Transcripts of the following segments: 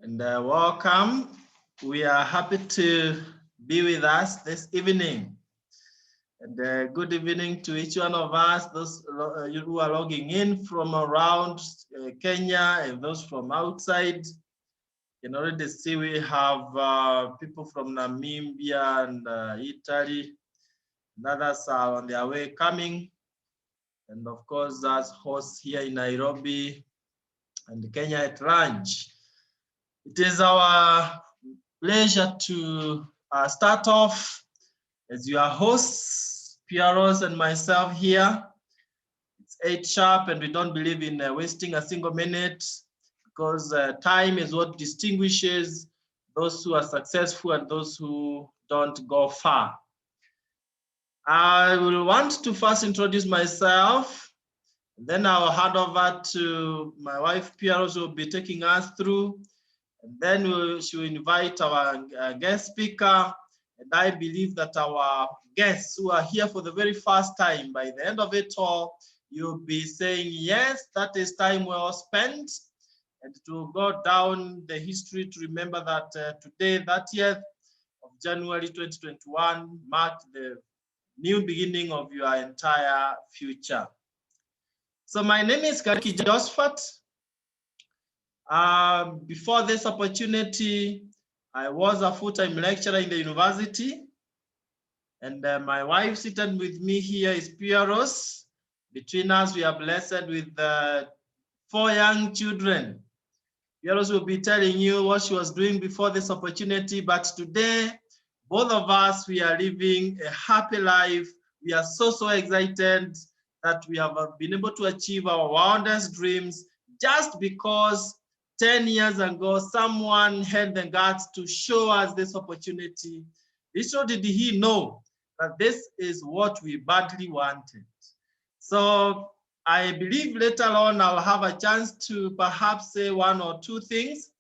And welcome. We are happy to be with us this evening. And good evening to each one of us, those who are logging in from around Kenya and those from outside. You can already see we have people from Namibia and Italy, and others are on their way coming. And of course, as hosts here in Nairobi and Kenya at large. It is our pleasure to start off as your hosts, Pearose and myself here. It's 8 sharp and we don't believe in wasting a single minute because time is what distinguishes those who are successful and those who don't go far. I will want to first introduce myself, then I'll hand over to my wife Pearose, who will be taking us through. And then she will invite our guest speaker. And I believe that our guests who are here for the very first time, by the end of it all, you'll be saying, yes, that is time well spent. And to go down the history to remember that today, 30th of January 2021, marked the new beginning of your entire future. So my name is Josphat. Before this opportunity, I was a full-time lecturer in the university. And my wife sitting with me here is Pearose. Between us, we are blessed with 4 young children. Pearose will be telling you what she was doing before this opportunity, but today, both of us, we are living a happy life. We are so excited that we have been able to achieve our wildest dreams just because 10 years ago, someone had the guts to show us this opportunity. Little did he know that this is what we badly wanted. So I believe later on I'll have a chance to perhaps say 1 or 2 things.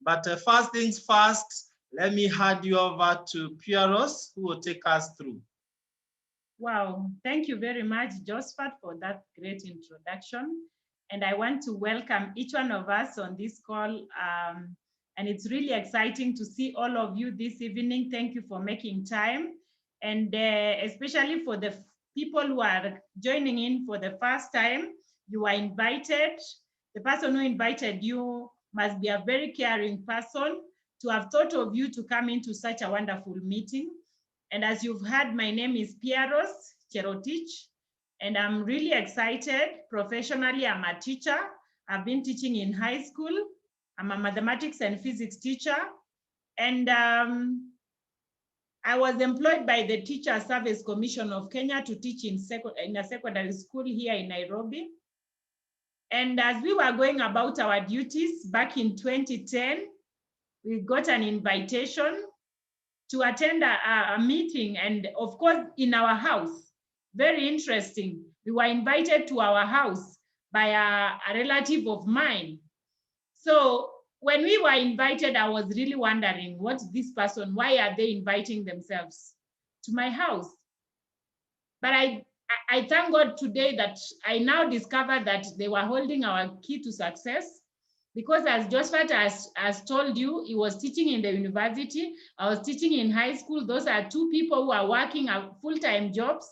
But first things first, let me hand you over to Pearose, who will take us through. Wow, thank you very much, Josphat, for that great introduction. And I want to welcome each one of us on this call. And it's really exciting to see all of you this evening. Thank you for making time. And especially for the people who are joining in for the first time, you are invited. The person who invited you must be a very caring person to have thought of you to come into such a wonderful meeting. And as you've heard, my name is Pearose Cherotich. And I'm really excited. Professionally, I'm a teacher. I've been teaching in high school. I'm a mathematics and physics teacher. And I was employed by the Teacher Service Commission of Kenya to teach in a secondary school here in Nairobi. And as we were going about our duties back in 2010, we got an invitation to attend a meeting, and of course, in our house. Very interesting. We were invited to our house by a relative of mine. So when we were invited, I was really wondering, what's this person? Why are they inviting themselves to my house? But I thank God today that I now discovered that they were holding our key to success. Because as Josphat has told you, he was teaching in the university. I was teaching in high school. Those are 2 people who are working full-time jobs.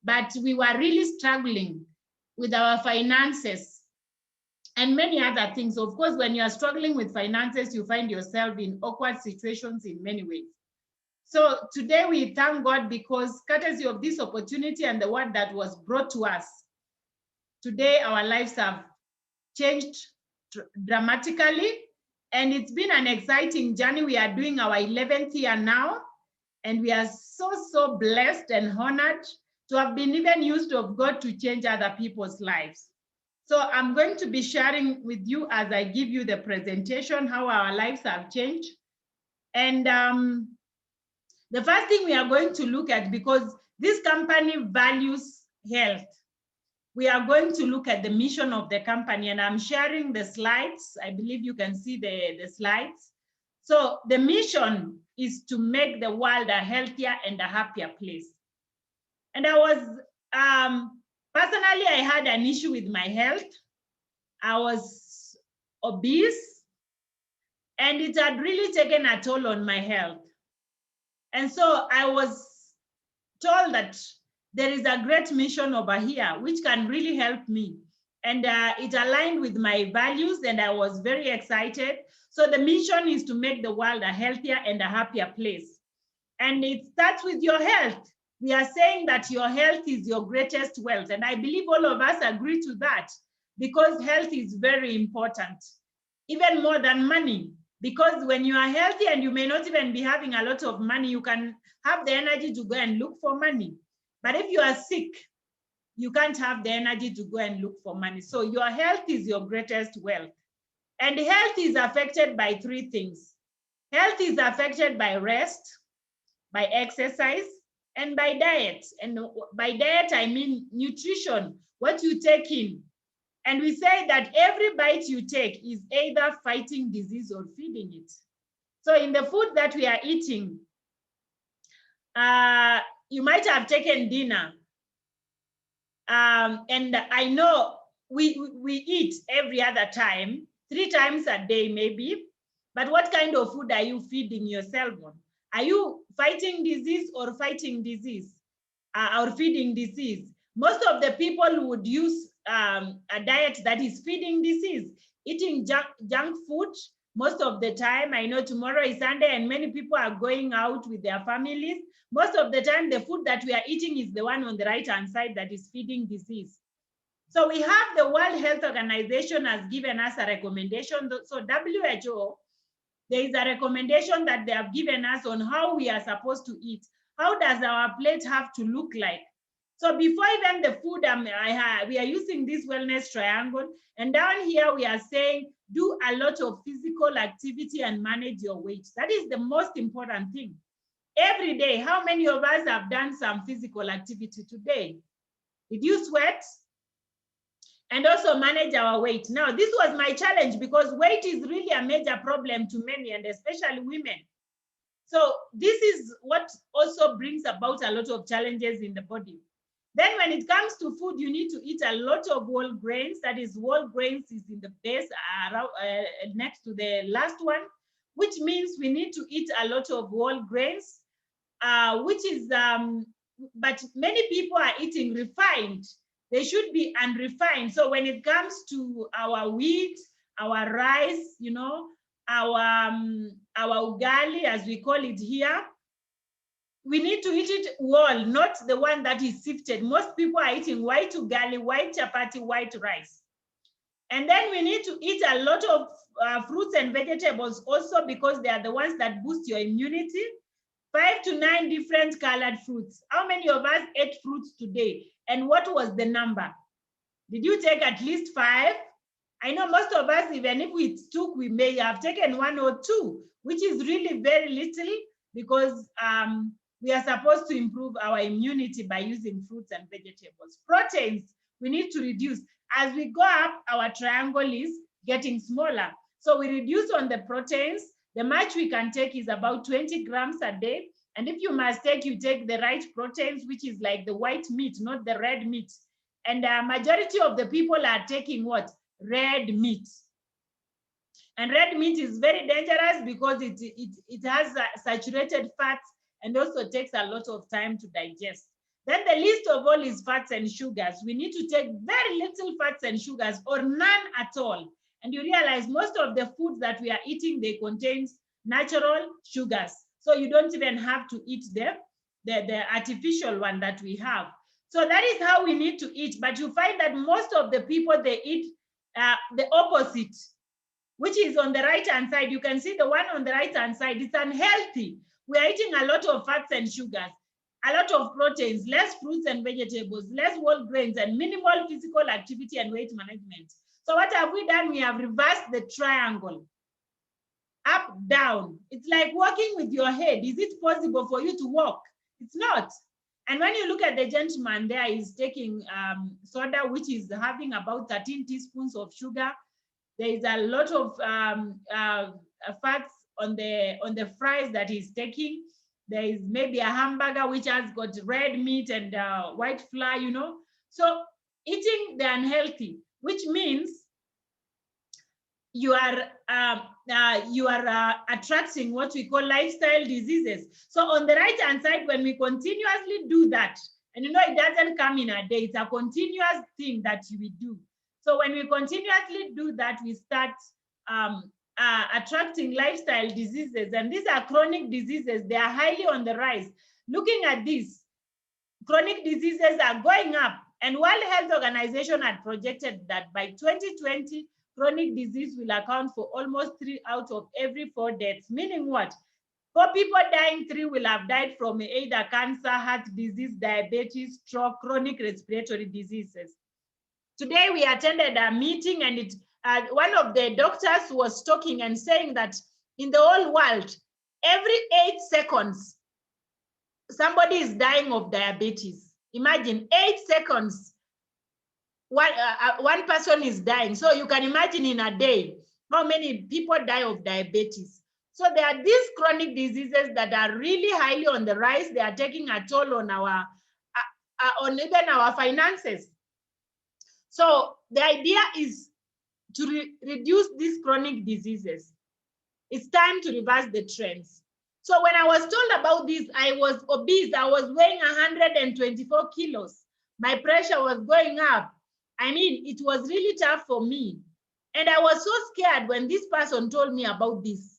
But we were really struggling with our finances and many other things. Of course, when you are struggling with finances, you find yourself in awkward situations in many ways. So today we thank God because courtesy of this opportunity and the word that was brought to us, today our lives have changed dramatically. And it's been an exciting journey. We are doing our 11th year now. And we are so blessed and honored to have been even used of God to change other people's lives. So I'm going to be sharing with you as I give you the presentation, how our lives have changed. And the first thing we are going to look at, because this company values health, we are going to look at the mission of the company, and I'm sharing the slides. I believe you can see the slides. So the mission is to make the world a healthier and a happier place. And I was, personally, I had an issue with my health. I was obese. And it had really taken a toll on my health. And so I was told that there is a great mission over here which can really help me. And it aligned with my values, and I was very excited. So the mission is to make the world a healthier and a happier place. And it starts with your health. We are saying that your health is your greatest wealth. And I believe all of us agree to that, because health is very important, even more than money. Because when you are healthy and you may not even be having a lot of money, you can have the energy to go and look for money. But if you are sick, you can't have the energy to go and look for money. So your health is your greatest wealth. And health is affected by three things. Health is affected by rest, by exercise, and by diet. And by diet, I mean nutrition, what you take in. And we say that every bite you take is either fighting disease or feeding it. So in the food that we are eating, you might have taken dinner. And I know we eat every other time, 3 times a day maybe, but what kind of food are you feeding yourself on? Are you fighting disease or fighting disease or feeding disease? Most of the people would use a diet that is feeding disease, eating junk food most of the time. I know tomorrow is Sunday and many people are going out with their families. Most of the time, the food that we are eating is the one on the right-hand side that is feeding disease. So we have the World Health Organization has given us a recommendation. So WHO, there is a recommendation that they have given us on how we are supposed to eat. How does our plate have to look like? So before even the food, we are using this wellness triangle. And down here, we are saying, do a lot of physical activity and manage your weight. That is the most important thing. Every day, how many of us have done some physical activity today? Did you sweat? And also manage our weight. Now, this was my challenge because weight is really a major problem to many, and especially women. So this is what also brings about a lot of challenges in the body. Then when it comes to food, you need to eat a lot of whole grains. That is, whole grains is in the base next to the last one, which means we need to eat a lot of whole grains, but many people are eating refined. They should be unrefined. So when it comes to our wheat, our rice, you know, our ugali, as we call it here, we need to eat it whole, not the one that is sifted. Most people are eating white ugali, white chapati, white rice. And then we need to eat a lot of fruits and vegetables also, because they are the ones that boost your immunity. 5 to 9 different colored fruits. How many of us ate fruits today? And what was the number? Did you take at least 5? I know most of us, even if we took, we may have taken 1 or 2, which is really very little, because we are supposed to improve our immunity by using fruits and vegetables. Proteins, we need to reduce. As we go up, our triangle is getting smaller. So we reduce on the proteins. The much we can take is about 20 grams a day. And if you must take, you take the right proteins, which is like the white meat, not the red meat. And the majority of the people are taking what? Red meat. And red meat is very dangerous because it has saturated fats and also takes a lot of time to digest. Then the least of all is fats and sugars. We need to take very little fats and sugars, or none at all. And you realize most of the foods that we are eating, they contain natural sugars. So you don't even have to eat the artificial one that we have. So that is how we need to eat. But you find that most of the people, they eat the opposite, which is on the right-hand side. You can see the one on the right-hand side, it's unhealthy. We are eating a lot of fats and sugars, a lot of proteins, less fruits and vegetables, less whole grains, and minimal physical activity and weight management. So what have we done? We have reversed the triangle. Up, down. It's like walking with your head. Is it possible for you to walk? It's not. And when you look at the gentleman there, he's taking soda, which is having about 13 teaspoons of sugar. There is a lot of fats on the fries that he's taking. There is maybe a hamburger which has got red meat and white flour, you know. So eating the unhealthy, which means you are you are attracting what we call lifestyle diseases. So on the right-hand side, when we continuously do that, and you know, it doesn't come in a day, it's a continuous thing that we do. So when we continuously do that, we start attracting lifestyle diseases. And these are chronic diseases. They are highly on the rise. Looking at this, chronic diseases are going up. And World Health Organization had projected that by 2020, chronic disease will account for almost 3 out of every 4 deaths. Meaning what? 4 people dying, 3 will have died from either cancer, heart disease, diabetes, stroke, chronic respiratory diseases. Today we attended a meeting, and one of the doctors was talking and saying that in the whole world, every 8 seconds, somebody is dying of diabetes. Imagine 8 seconds, one person is dying. So you can imagine in a day, how many people die of diabetes. So there are these chronic diseases that are really highly on the rise. They are taking a toll on on even our finances. So the idea is to reduce these chronic diseases. It's time to reverse the trends. So when I was told about this, I was obese. I was weighing 124 kilos. My pressure was going up. I mean, it was really tough for me. And I was so scared when this person told me about this.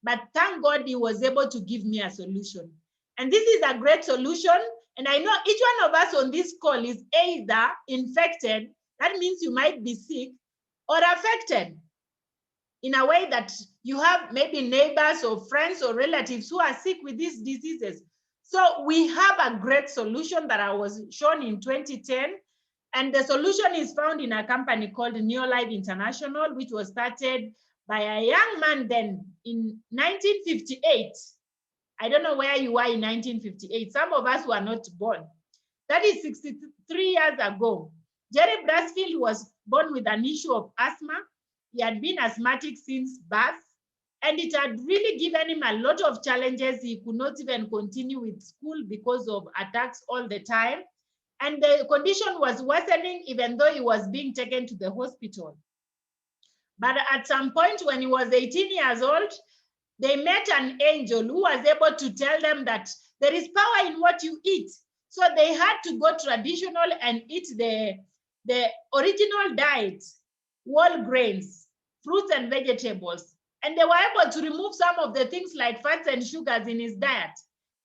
But thank God he was able to give me a solution. And this is a great solution. And I know each one of us on this call is either infected, that means you might be sick, or affected in a way that you have maybe neighbors or friends or relatives who are sick with these diseases. So we have a great solution that I was shown in 2010. And the solution is found in a company called Neolife International, which was started by a young man then in 1958. I don't know where you were in 1958. Some of us were not born. That is 63 years ago. Jerry Brasfield was born with an issue of asthma. He had been asthmatic since birth, and it had really given him a lot of challenges. He could not even continue with school because of attacks all the time. And the condition was worsening even though he was being taken to the hospital. But at some point when he was 18 years old, they met an angel who was able to tell them that there is power in what you eat. So they had to go traditional and eat the original diet, whole grains, fruits and vegetables. And they were able to remove some of the things like fats and sugars in his diet.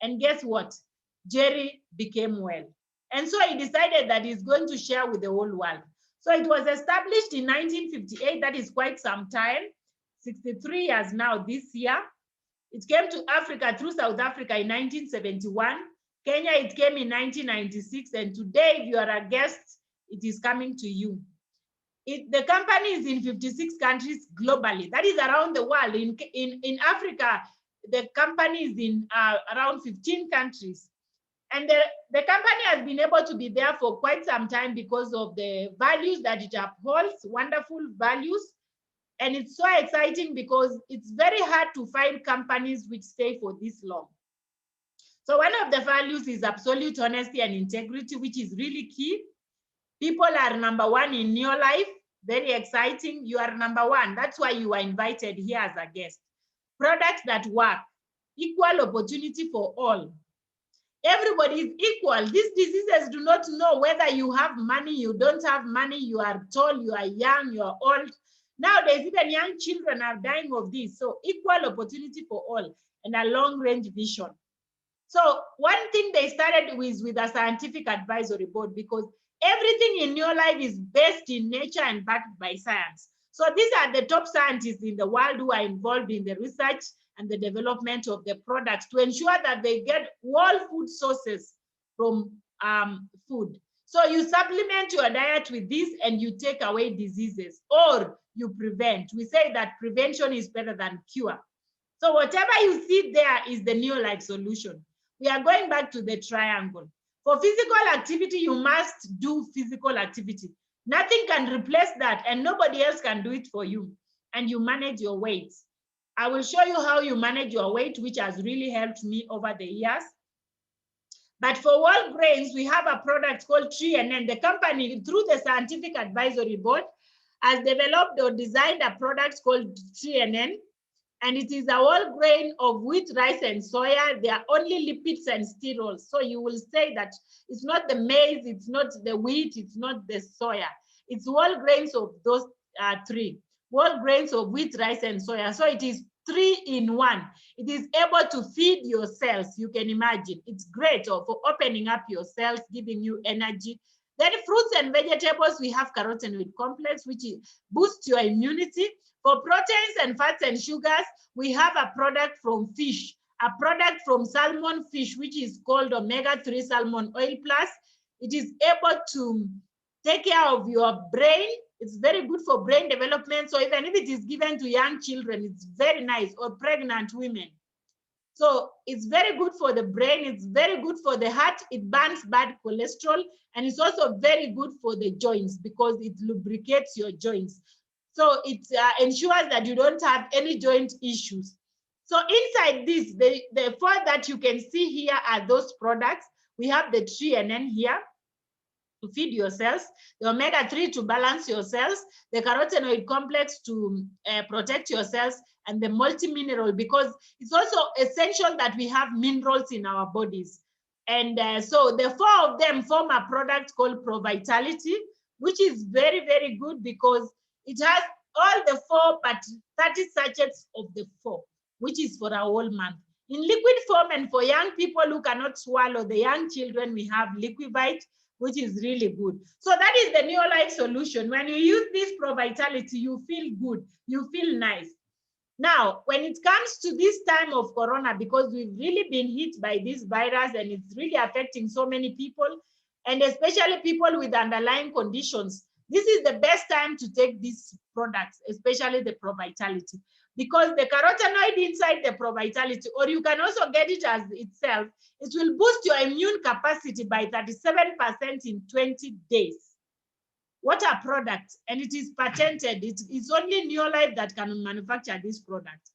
And guess what? Jerry became well. And so he decided that he's going to share with the whole world. So it was established in 1958. That is quite some time, 63 years now this year. It came to Africa through South Africa in 1971. Kenya, it came in 1996. And today, if you are a guest, it is coming to you. The company is in 56 countries globally. That is around the world. In Africa, the company is in around 15 countries. And the company has been able to be there for quite some time because of the values that it upholds, wonderful values. And it's so exciting because it's very hard to find companies which stay for this long. So one of the values is absolute honesty and integrity, which is really key. People are #1 in Neolife. Very exciting. You are #1. That's why you are invited here as a guest. Products that work. Equal opportunity for all. Everybody is equal. These diseases do not know whether you have money, you don't have money, you are tall, you are young, you are old. Nowadays, even young children are dying of this. So equal opportunity for all and a long-range vision. So one thing they started with a scientific advisory board, because everything in your life is based in nature and backed by science. So these are the top scientists in the world who are involved in the research and the development of the products to ensure that they get whole food sources from food. So you supplement your diet with this and you take away diseases, or you prevent. We say that prevention is better than cure. So whatever you see there is the Neolife solution. We are going back to the triangle. For physical activity, you must do physical activity. Nothing can replace that, and nobody else can do it for you. And you manage your weight. I will show you how you manage your weight, which has really helped me over the years. But for whole grains, we have a product called TNN. The company, through the Scientific Advisory Board, has developed or designed a product called TNN. And it is a whole grain of wheat, rice, and soya. They are only lipids and sterols. So you will say that it's not the maize, it's not the wheat, it's not the soya. It's whole grains of those three. Whole grains of wheat, rice, and soya. So it is 3 in 1. It is able to feed your cells. You can imagine. It's great for opening up your cells, giving you energy. Then fruits and vegetables, we have carotenoid complex, which boosts your immunity. For proteins and fats and sugars, we have a product from fish, a product from salmon fish, which is called omega-3 salmon oil plus. It is able to take care of your brain. It's very good for brain development. So even if it is given to young children, it's very nice, or pregnant women. So it's very good for the brain. It's very good for the heart. It burns bad cholesterol. And it's also very good for the joints because it lubricates your joints. So it ensures that you don't have any joint issues. So inside this, the 4 that you can see here are those products. We have the TNN here to feed your cells, the omega-3 to balance your cells, the carotenoid complex to protect your cells, and the multi-mineral, because it's also essential that we have minerals in our bodies. And so the 4 of them form a product called Pro Vitality, which is very, very good because it has all the 4, but 30 sachets of the 4, which is for a whole month. In liquid form, and for young people who cannot swallow, the young children, we have Liquivite, which is really good. So that is the Neolife solution. When you use this Pro Vitality, you feel good, you feel nice. Now, when it comes to this time of Corona, because we've really been hit by this virus and it's really affecting so many people, and especially people with underlying conditions, this is the best time to take these products, especially the Pro Vitality, because the carotenoid inside the Pro Vitality, or you can also get it as itself, it will boost your immune capacity by 37% in 20 days. What a product, and it is patented. It's only Neolife that can manufacture this product.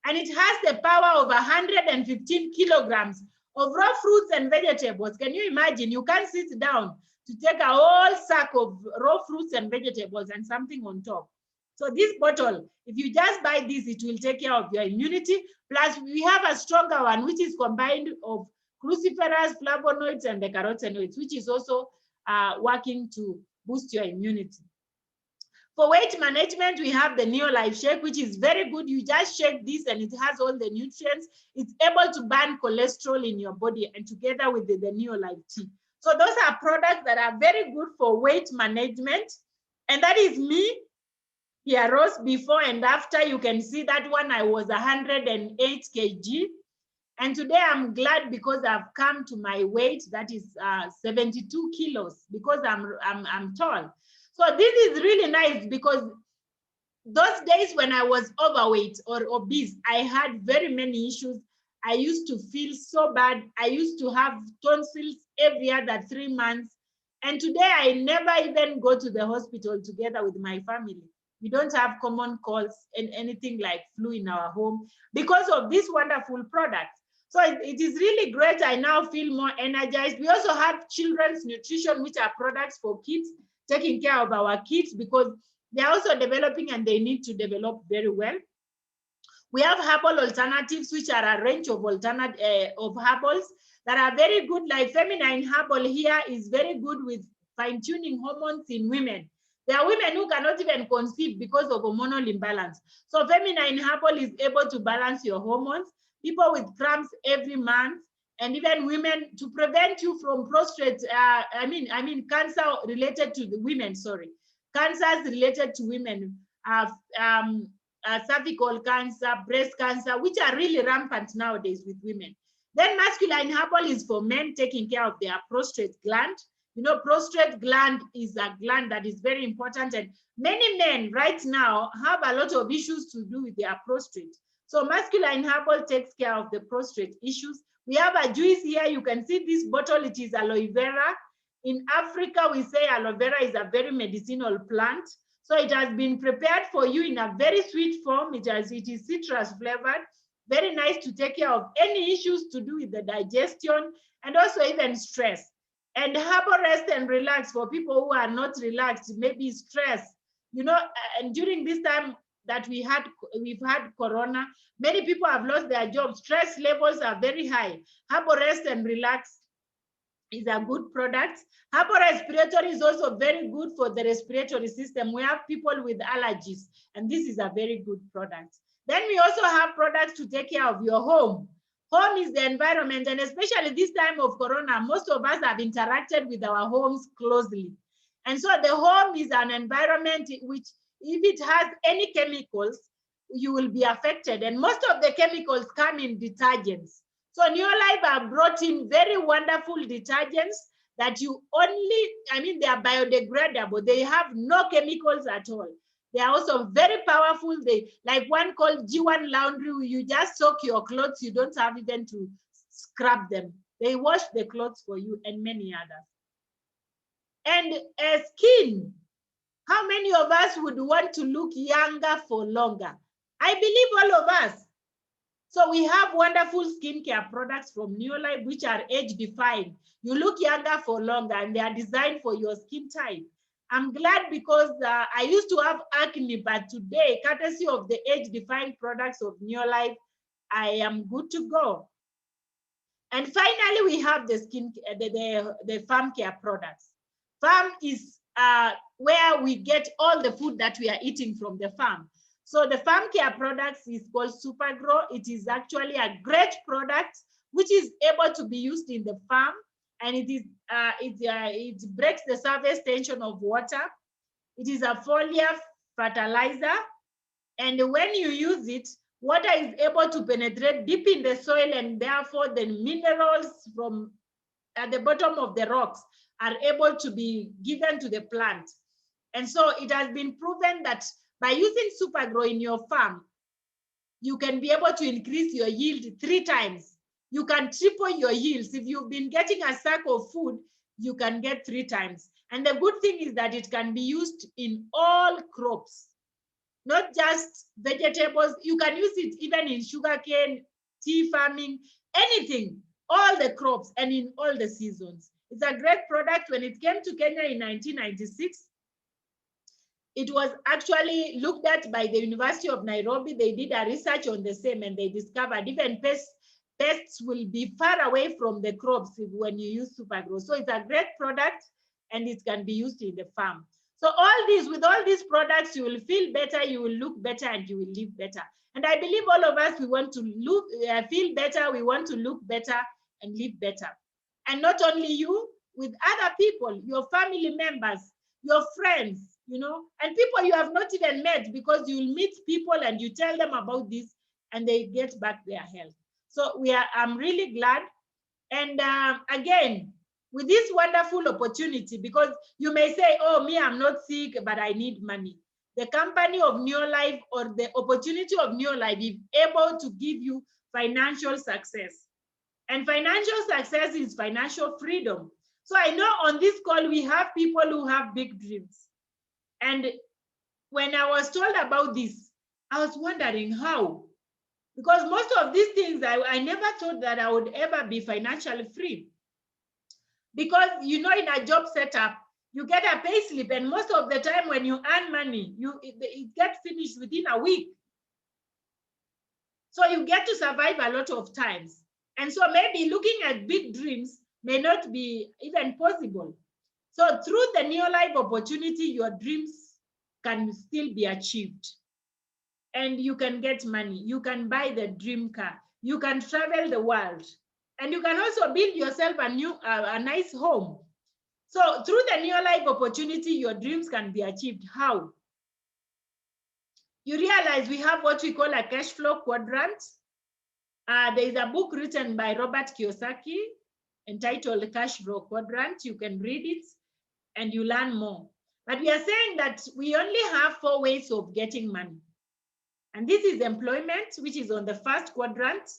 And it has the power of 115 kilograms of raw fruits and vegetables. Can you imagine? You can't sit down to take a whole sack of raw fruits and vegetables and something on top. So this bottle, if you just buy this, it will take care of your immunity. Plus, we have a stronger one, which is combined of cruciferous, flavonoids, and the carotenoids, which is also working to boost your immunity. For weight management, we have the Neolife Shake, which is very good. You just shake this and it has all the nutrients. It's able to burn cholesterol in your body, and together with the Neolife Tea. So those are products that are very good for weight management. And that is me, Pearose, before and after. You can see that one, I was 108 kg. And today I'm glad because I've come to my weight, that is 72 kilos, because I'm tall. So this is really nice because those days when I was overweight or obese, I had very many issues. I used to feel so bad. I used to have tonsils every other 3 months. And today I never even go to the hospital together with my family. We don't have common colds and anything like flu in our home because of this wonderful product. So it is really great. I now feel more energized. We also have children's nutrition, which are products for kids, taking care of our kids because they're also developing and they need to develop very well. We have herbal alternatives, which are a range of herbals that are very good, like feminine herbal here is very good with fine-tuning hormones in women. There are women who cannot even conceive because of hormonal imbalance. So feminine herbal is able to balance your hormones. People with cramps every month, and even women, to prevent you from prostate, cancer related to the women, cancers related to women, cervical cancer, breast cancer, which are really rampant nowadays with women. Then masculine herbal is for men, taking care of their prostate gland. You know, prostate gland is a gland that is very important, and many men right now have a lot of issues to do with their prostate. So masculine herbal takes care of the prostate issues. We have a juice here. You can see this bottle, it is aloe vera. In Africa, we say aloe vera is a very medicinal plant. So it has been prepared for you in a very sweet form. It is citrus flavored, very nice to take care of any issues to do with the digestion and also even stress. And herbal rest and relax for people who are not relaxed, maybe stress. You know, and during this time, that we've had corona. Many people have lost their jobs. Stress levels are very high. Herbal Rest and Relax is a good product. Herbal Respiratory is also very good for the respiratory system. We have people with allergies, and this is a very good product. Then we also have products to take care of your home. Home is the environment, and especially this time of corona, most of us have interacted with our homes closely. And so the home is an environment which, if it has any chemicals, you will be affected. And most of the chemicals come in detergents. So Neolife have brought in very wonderful detergents that you only, they are biodegradable. They have no chemicals at all. They are also very powerful. They, like one called G1 Laundry, you just soak your clothes, you don't have even to scrub them. They wash the clothes for you, and many others. And skin, how many of us would want to look younger for longer? I believe all of us. So we have wonderful skincare products from Neolife, which are age-defined. You look younger for longer, and they are designed for your skin type. I'm glad because I used to have acne, but today, courtesy of the age-defined products of Neolife, I am good to go. And finally, we have the farm care products. Farm is where we get all the food that we are eating from the farm. So the farm care products is called Supergrow. It is actually a great product which is able to be used in the farm, and it breaks the surface tension of water. It is a foliar fertilizer, and when you use it, water is able to penetrate deep in the soil, and therefore the minerals from at the bottom of the rocks are able to be given to the plant. And so it has been proven that by using Supergrow in your farm, you can be able to increase your yield 3 times. You can triple your yields. If you've been getting a sack of food, you can get 3 times. And the good thing is that it can be used in all crops, not just vegetables. You can use it even in sugarcane, tea farming, anything, all the crops, and in all the seasons. It's a great product. When it came to Kenya in 1996, it was actually looked at by the University of Nairobi. They did a research on the same, and they discovered even pests will be far away from the crops when you use Supergrow. So it's a great product, and it can be used in the farm. So with all these products, you will feel better, you will look better, and you will live better. And I believe all of us, we want to feel better, we want to look better and live better. And not only you, with other people, your family members, your friends, and people you have not even met, because you'll meet people and you tell them about this and they get back their health. So I'm really glad. And again, with this wonderful opportunity, because you may say, oh, me, I'm not sick, but I need money. The company of Neolife, or the opportunity of Neolife, is able to give you financial success. And financial success is financial freedom. So I know on this call, we have people who have big dreams. And when I was told about this, I was wondering how. Because most of these things, I never thought that I would ever be financially free. Because, in a job setup, you get a pay slip, and most of the time when you earn money, it gets finished within a week. So you get to survive a lot of times. And so maybe looking at big dreams may not be even possible. So through the Neolife opportunity, your dreams can still be achieved. And you can get money. You can buy the dream car. You can travel the world. And you can also build yourself a nice home. So through the Neolife opportunity, your dreams can be achieved. How? You realize we have what we call a cash flow quadrant. There is a book written by Robert Kiyosaki entitled Cash Flow Quadrant. You can read it and you learn more. But we are saying that we only have 4 ways of getting money. And this is employment, which is on the first quadrant.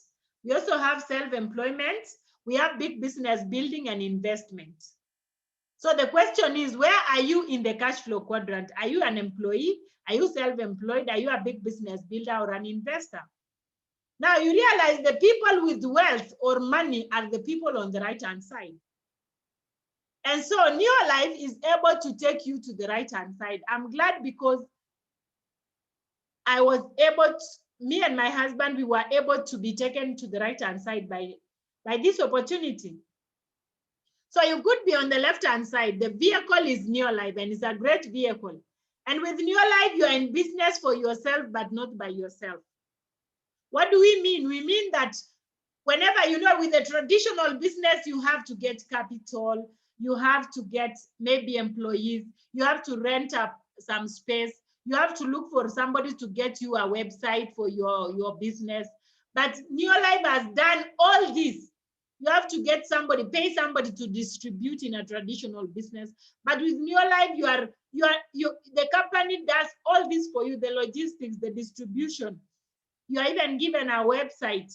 We also have self-employment. We have big business building and investment. So the question is, where are you in the cash flow quadrant? Are you an employee? Are you self-employed? Are you a big business builder or an investor? Now you realize the people with wealth or money are the people on the right-hand side. And so Neolife is able to take you to the right-hand side. I'm glad because I was able to, me and my husband, we were able to be taken to the right-hand side by this opportunity. So you could be on the left-hand side. The vehicle is Neolife, and it's a great vehicle. And with Neolife, you're in business for yourself, but not by yourself. What do we mean? We mean that whenever, you know, with a traditional business, you have to get capital, you have to get maybe employees, you have to rent up some space, you have to look for somebody to get you a website for your business. But Neolife has done all this. You have to get somebody, pay somebody to distribute in a traditional business. But with Neolife, the company does all this for you, the logistics, the distribution. You are even given a website,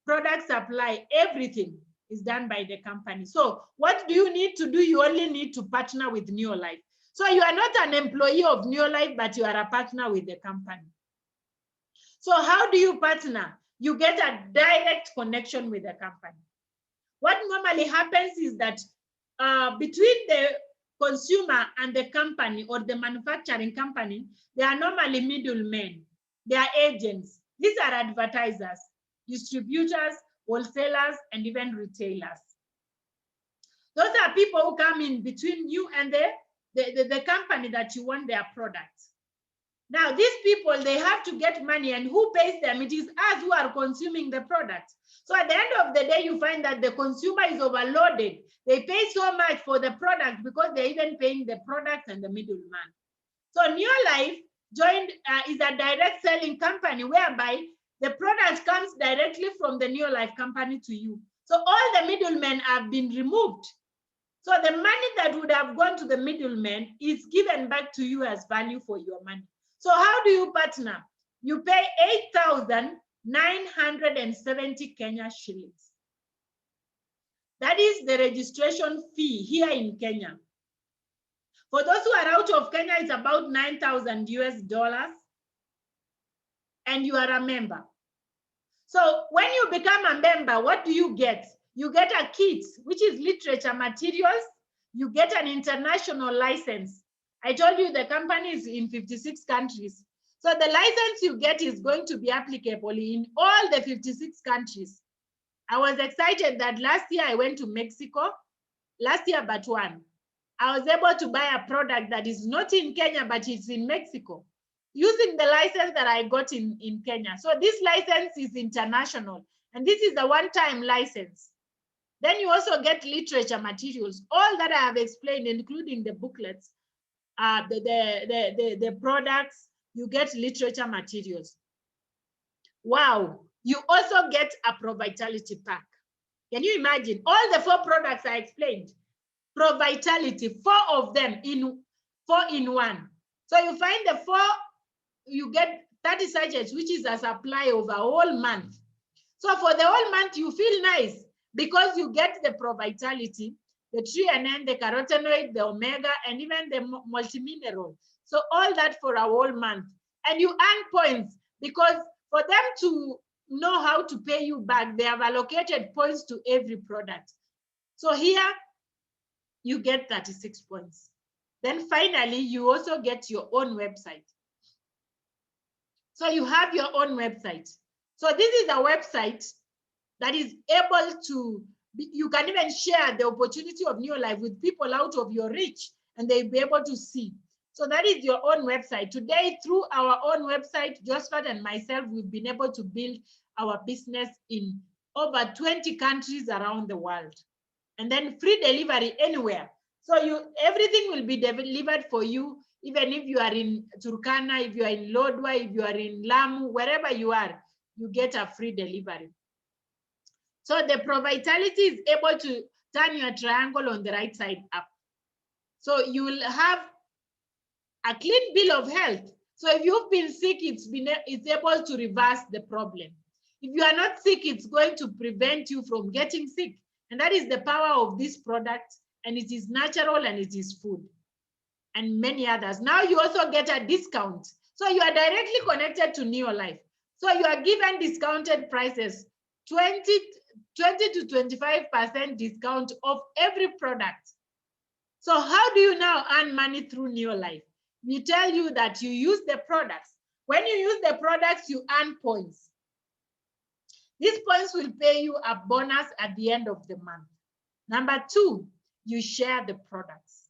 product supply, everything is done by the company. So what do you need to do? You only need to partner with Neolife. So you are not an employee of Neolife, but you are a partner with the company. So how do you partner? You get a direct connection with the company. What normally happens is that between the consumer and the company or the manufacturing company, they are normally middlemen. They are agents. These are advertisers, distributors, wholesalers, and even retailers. Those are people who come in between you and the company that you want their products. Now, these people, they have to get money, and who pays them? It is us who are consuming the product. So at the end of the day, you find that the consumer is overloaded. They pay so much for the product because they're even paying the product and the middleman. So Neolife is a direct selling company whereby the product comes directly from the Neolife company to you. So all the middlemen have been removed. So the money that would have gone to the middleman is given back to you as value for your money. So how do you partner? You pay 8,970 Kenya shillings. That is the registration fee here in Kenya. For those who are out of Kenya, it's about 9,000 US dollars, and you are a member. So when you become a member, what do you get? You get a kit, which is literature materials. You get an international license. I told you the company is in 56 countries. So the license you get is going to be applicable in all the 56 countries. I was excited that last year I went to Mexico, last year but one. I was able to buy a product that is not in Kenya, but it's in Mexico, using the license that I got in Kenya. So this license is international, and this is a one-time license. Then you also get literature materials, all that I have explained, including the booklets, the products, you get literature materials. Wow, you also get a Pro Vitality pack. Can you imagine? All the 4 products I explained, Pro Vitality, 4 of them in 4 in 1. So you find the 4, you get 30 sachets, which is a supply over a whole month. So for the whole month, you feel nice because you get the Pro Vitality, the TRN, the carotenoid, the omega, and even the multimineral. So all that for a whole month. And you earn points because for them to know how to pay you back, they have allocated points to every product. So here, you get 36 points. Then finally, you also get your own website. So you have your own website. So this is a website that is able to, you can even share the opportunity of Neolife with people out of your reach, and they'll be able to see. So that is your own website. Today, through our own website, Josphat and myself, we've been able to build our business in over 20 countries around the world. And then free delivery anywhere. So everything will be delivered for you, even if you are in Turkana, if you are in Lodwa, if you are in Lamu, wherever you are, you get a free delivery. So the Pro Vitality is able to turn your triangle on the right side up. So you will have a clean bill of health. So if you've been sick, it's able to reverse the problem. If you are not sick, it's going to prevent you from getting sick. And that is the power of this product. And it is natural and it is food. And many others. Now you also get a discount. So you are directly connected to Neolife. So you are given discounted prices, 20 to 25% discount of every product. So how do you now earn money through Neolife? We tell you that you use the products. When you use the products, you earn points. These points will pay you a bonus at the end of the month. Number 2, you share the products.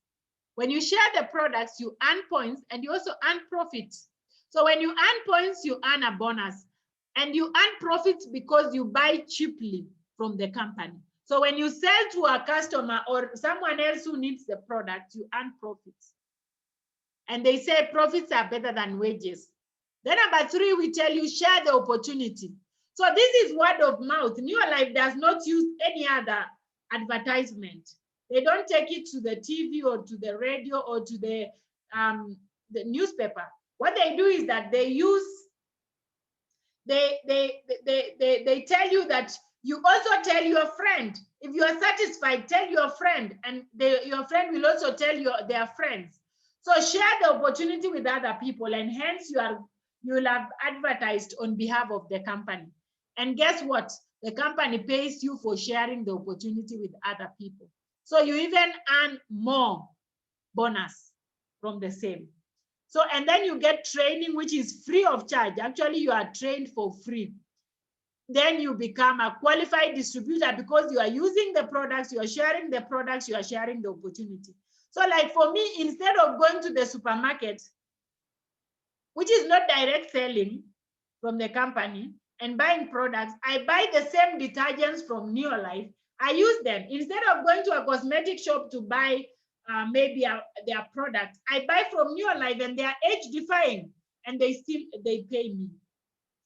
When you share the products, you earn points and you also earn profits. So when you earn points, you earn a bonus. And you earn profits because you buy cheaply from the company. So when you sell to a customer or someone else who needs the product, you earn profits. And they say profits are better than wages. Then number 3, we tell you share the opportunity. So this is word of mouth. Neolife does not use any other advertisement. They don't take it to the TV or to the radio or to the newspaper. What they do is that they tell you that you also tell your friend. If you are satisfied, tell your friend, and your friend will also tell their friends. So share the opportunity with other people, and hence you will have advertised on behalf of the company. And guess what? The company pays you for sharing the opportunity with other people. So you even earn more bonus from the same. So, and then you get training, which is free of charge. Actually, you are trained for free. Then you become a qualified distributor because you are using the products, you are sharing the products, you are sharing the opportunity. So like for me, instead of going to the supermarket, which is not direct selling from the company, and buying products, I buy the same detergents from Neolife. I use them. Instead of going to a cosmetic shop to buy maybe their product, I buy from Neolife, and they are age-defying, and they pay me.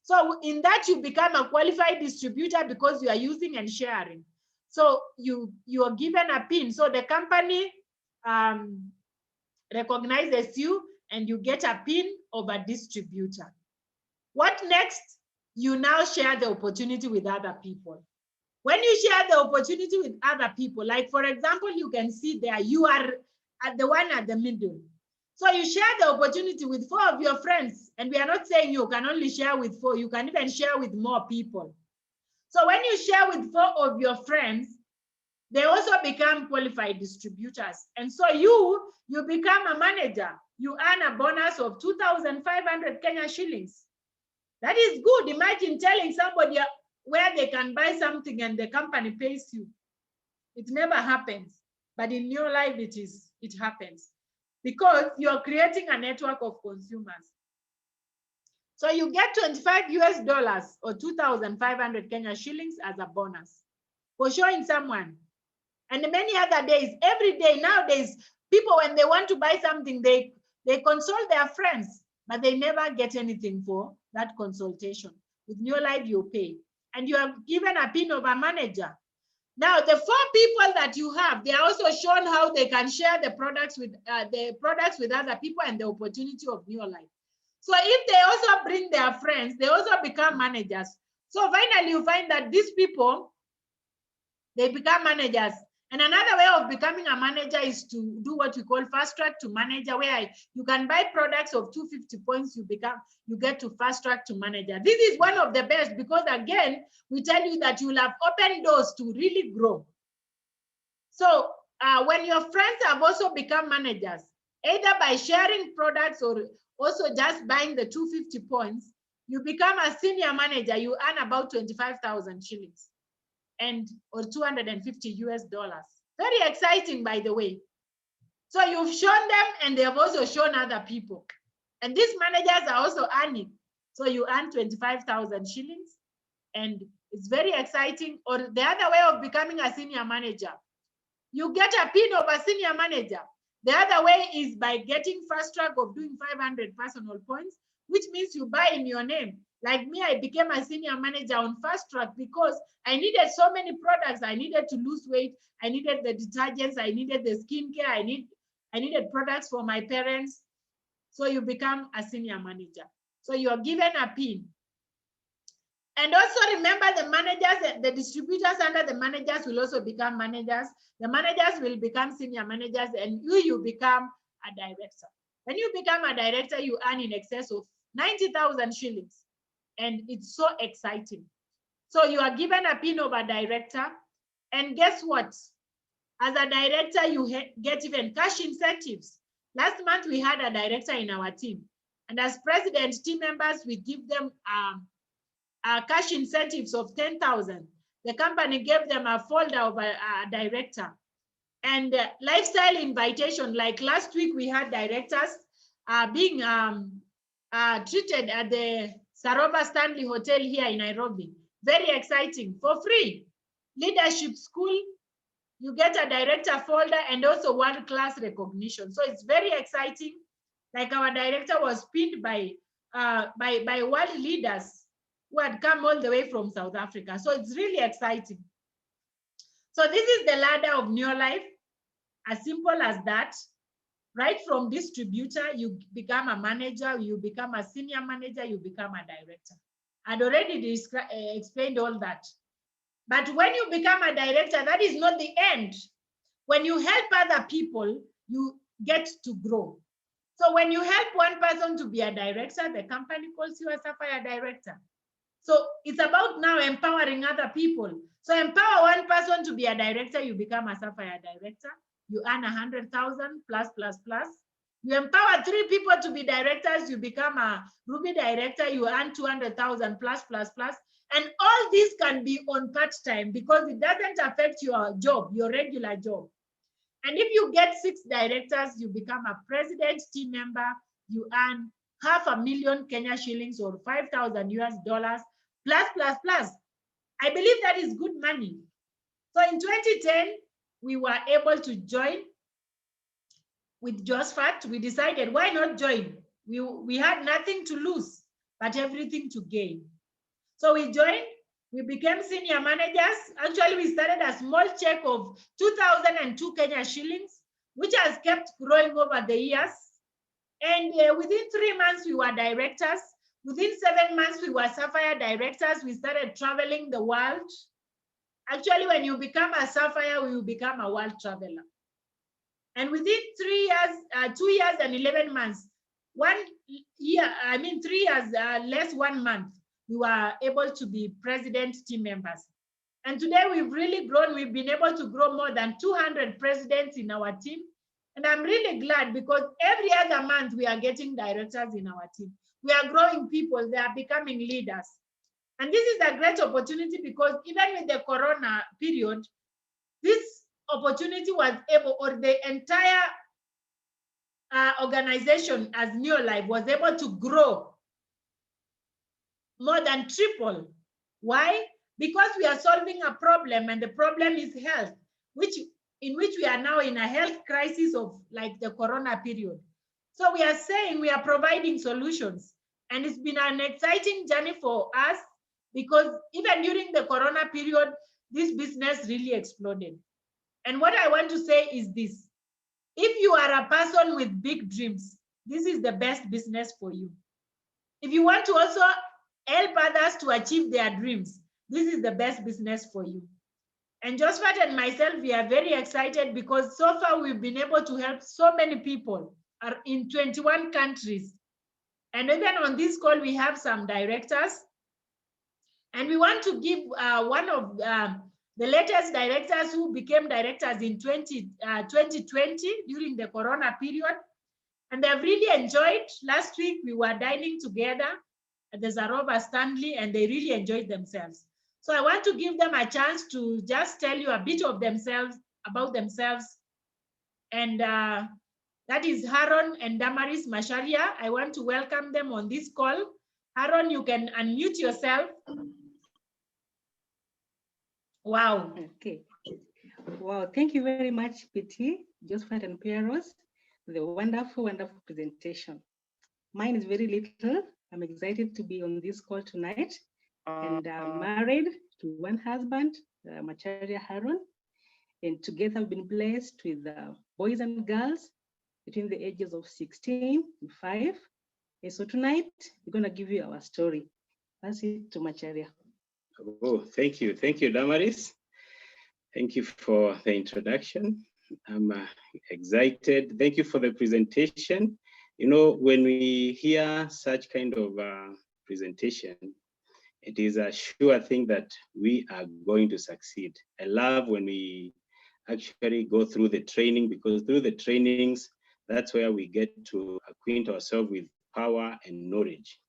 So in that, you become a qualified distributor because you are using and sharing. So you are given a pin. So the company recognizes you, and you get a pin of a distributor. What next? You now share the opportunity with other people. When you share the opportunity with other people, like for example, you can see there, you are at the one at the middle. So you share the opportunity with 4 of your friends, and we are not saying you can only share with 4, you can even share with more people. So when you share with 4 of your friends, they also become qualified distributors. And so you become a manager. You earn a bonus of 2,500 Kenya shillings. That is good. Imagine telling somebody where they can buy something and the company pays you. It never happens. But in Neolife, it happens because you're creating a network of consumers. So you get $25 or 2,500 Kenya shillings as a bonus for showing someone. And many other days, every day nowadays, people, when they want to buy something, they consult their friends, but they never get anything for that consultation. With Neolife, you pay. And you are given a pin of a manager. Now, the 4 people that you have, they are also shown how they can share the products with other people and the opportunity of Neolife. So if they also bring their friends, they also become managers. So finally, you find that these people, they become managers. And another way of becoming a manager is to do what we call fast track to manager, where you can buy products of 250 points, you get to fast track to manager. This is one of the best because again, we tell you that you will have open doors to really grow. So when your friends have also become managers, either by sharing products or also just buying the 250 points, you become a senior manager, you earn about 25,000 shillings. Or $250. Very exciting, by the way. So you've shown them, and they have also shown other people. And these managers are also earning. So you earn 25,000 shillings, and it's very exciting. Or the other way of becoming a senior manager, you get a pin of a senior manager. The other way is by getting fast track of doing 500 personal points, which means you buy in your name. Like me, I became a senior manager on fast track because I needed so many products. I needed to lose weight. I needed the detergents. I needed the skincare. I needed products for my parents. So you become a senior manager. So you are given a pin. And also remember, the managers, the distributors under the managers will also become managers. The managers will become senior managers, and you become a director. When you become a director, you earn in excess of 90,000 shillings. And it's so exciting. So you are given a pin of a director. And guess what? As a director, you get even cash incentives. Last month, we had a director in our team. And as president, team members, we give them cash incentives of 10,000. The company gave them a folder of a director. And lifestyle invitation, like last week we had directors being treated at the Saroba Stanley Hotel here in Nairobi. Very exciting, for free. Leadership school, you get a director folder and also world-class recognition. So it's very exciting. Like our director was pinned by world leaders who had come all the way from South Africa. So it's really exciting. So this is the ladder of Neolife, as simple as that. Right from distributor, you become a manager, you become a senior manager, you become a director. I'd already explained all that. But when you become a director, that is not the end. When you help other people, you get to grow. So when you help one person to be a director, the company calls you a Sapphire director. So it's about now empowering other people. So empower one person to be a director, you become a Sapphire director. You earn 100,000 plus. You empower 3 people to be directors, you become a Ruby director, you earn 200,000 plus. And all this can be on part-time because it doesn't affect your job, your regular job. And if you get 6 directors, you become a president, team member, you earn 500,000 Kenya shillings or $5,000 US plus. I believe that is good money. So in 2010, we were able to join with Josphat. We decided, why not join? We had nothing to lose, but everything to gain. So we joined, we became senior managers. Actually, we started a small check of 2,002 Kenya shillings, which has kept growing over the years. And within 3 months, we were directors. Within 7 months, we were Sapphire directors. We started traveling the world. Actually, when you become a Sapphire, you become a world traveler. And within 3 years, 2 years and 11 months, 1 year, 3 years less 1 month, we were able to be president team members. And today we've really grown. We've been able to grow more than 200 presidents in our team. And I'm really glad because every other month we are getting directors in our team. We are growing people, they are becoming leaders. And this is a great opportunity because even with the Corona period, this opportunity was able, or the entire organization as Neolife was able to grow more than triple. Why? Because we are solving a problem, and the problem is health, in which we are now in a health crisis of like the Corona period. So we are saying we are providing solutions, and it's been an exciting journey for us because even during the Corona period, this business really exploded. And what I want to say is this: if you are a person with big dreams, this is the best business for you. If you want to also help others to achieve their dreams, this is the best business for you. And Josphat and myself, we are very excited because so far we've been able to help so many people in 21 countries. And even on this call, we have some directors. And we want to give one of the latest directors who became directors in 2020 during the Corona period. And they've really enjoyed. Last week, we were dining together at the Saroba Stanley, and they really enjoyed themselves. So I want to give them a chance to just tell you a bit of themselves, about themselves. And that is Haron and Damaris Macharia. I want to welcome them on this call. Haron, you can unmute yourself. Wow. Okay. Wow, thank you very much, PT, Josphat and Pearose, for the wonderful presentation. Mine is very little. I'm excited to be on this call tonight. And I'm married to one husband, Macharia Haron. And together we've been blessed with boys and girls between the ages of 16 and 5. And so tonight, we're going to give you our story. Pass it to Macharia. Oh, thank you. Thank you, Damaris. Thank you for the introduction. I'm excited. Thank you for the presentation. You know, when we hear such kind of presentation, it is a sure thing that we are going to succeed. I love when we actually go through the training, because through the trainings, that's where we get to acquaint ourselves with power and knowledge.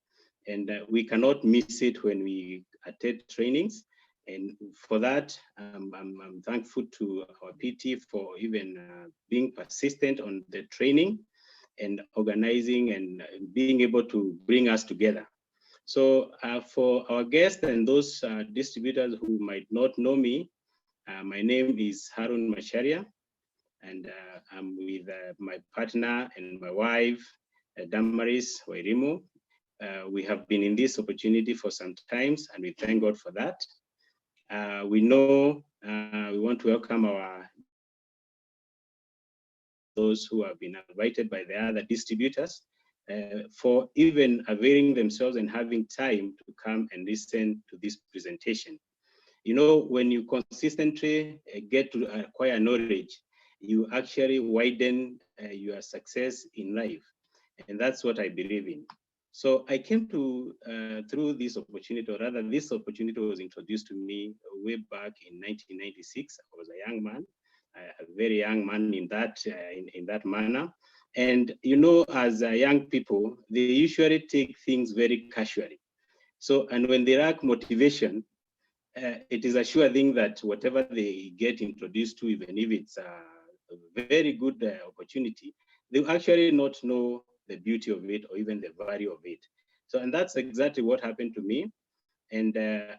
And we cannot miss it when we attend trainings. And for that, I'm thankful to our PT for even being persistent on the training and organizing and being able to bring us together. So for our guests and those distributors who might not know me, my name is Harun Macharia, and I'm with my partner and my wife, Damaris Wairimu. We have been in this opportunity for some times, and we thank God for that. We know we want to welcome those who have been invited by the other distributors for even availing themselves and having time to come and listen to this presentation. You know, when you consistently get to acquire knowledge, you actually widen your success in life. And that's what I believe in. So I came to, through this opportunity, or rather this opportunity was introduced to me way back in 1996. I was a young man, a very young man in that manner. And you know, as young people, they usually take things very casually. So, and when they lack motivation, it is a sure thing that whatever they get introduced to, even if it's a very good opportunity, they actually not know the beauty of it or even the value of it. So, and that's exactly what happened to me. And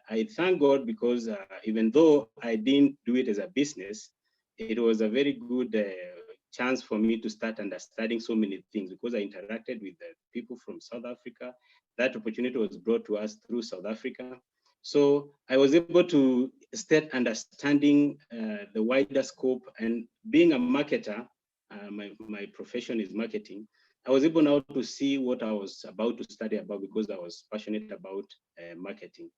I thank God because even though I didn't do it as a business, it was a very good chance for me to start understanding so many things because I interacted with the people from South Africa. That opportunity was brought to us through South Africa. So I was able to start understanding the wider scope, and being a marketer, my profession is marketing. I was able now to see what I was about to study about because I was passionate about marketing.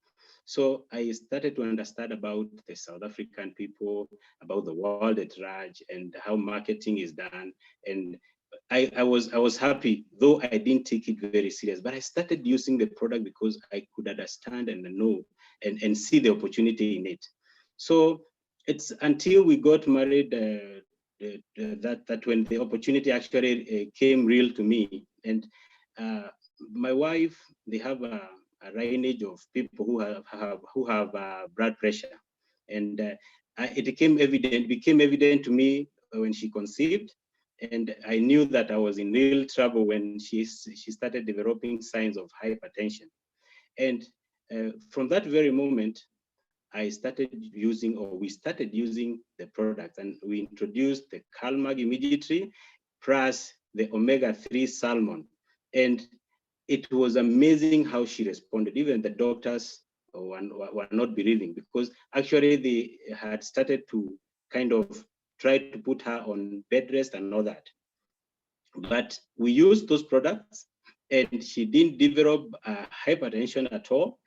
So I started to understand about the South African people, about the world at large, and how marketing is done. And I was happy, though I didn't take it very serious, but I started using the product because I could understand and know and see the opportunity in it. So it's until we got married that when the opportunity actually came real to me. And my wife, they have a lineage of people who have blood pressure, and it became evident to me when she conceived, and I knew that I was in real trouble when she started developing signs of hypertension. And from that very moment, we started using the product, and we introduced the CalMag immediately, plus the omega-3 salmon. And it was amazing how she responded. Even the doctors were not believing, because actually they had started to kind of try to put her on bed rest and all that. But we used those products and she didn't develop hypertension at all.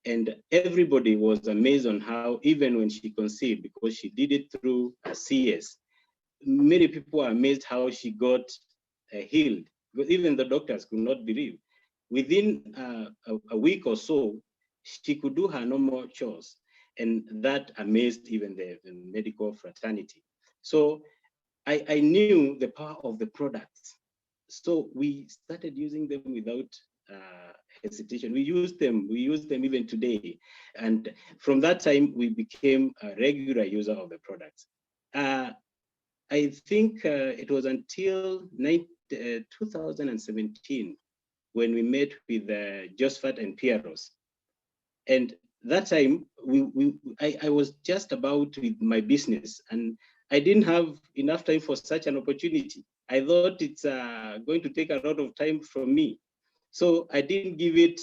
And everybody was amazed on how, even when she conceived, because she did it through a CS, many people are amazed how she got healed. But even the doctors could not believe. Within a week or so, she could do her normal chores. And that amazed even the medical fraternity. So I knew the power of the products. So we started using them without hesitation. We use them even today. And from that time, we became a regular user of the products. I think it was until 2017 when we met with Josphat and Pearose. And that time, I was just about with my business, and I didn't have enough time for such an opportunity. I thought it's going to take a lot of time from me. So I didn't give it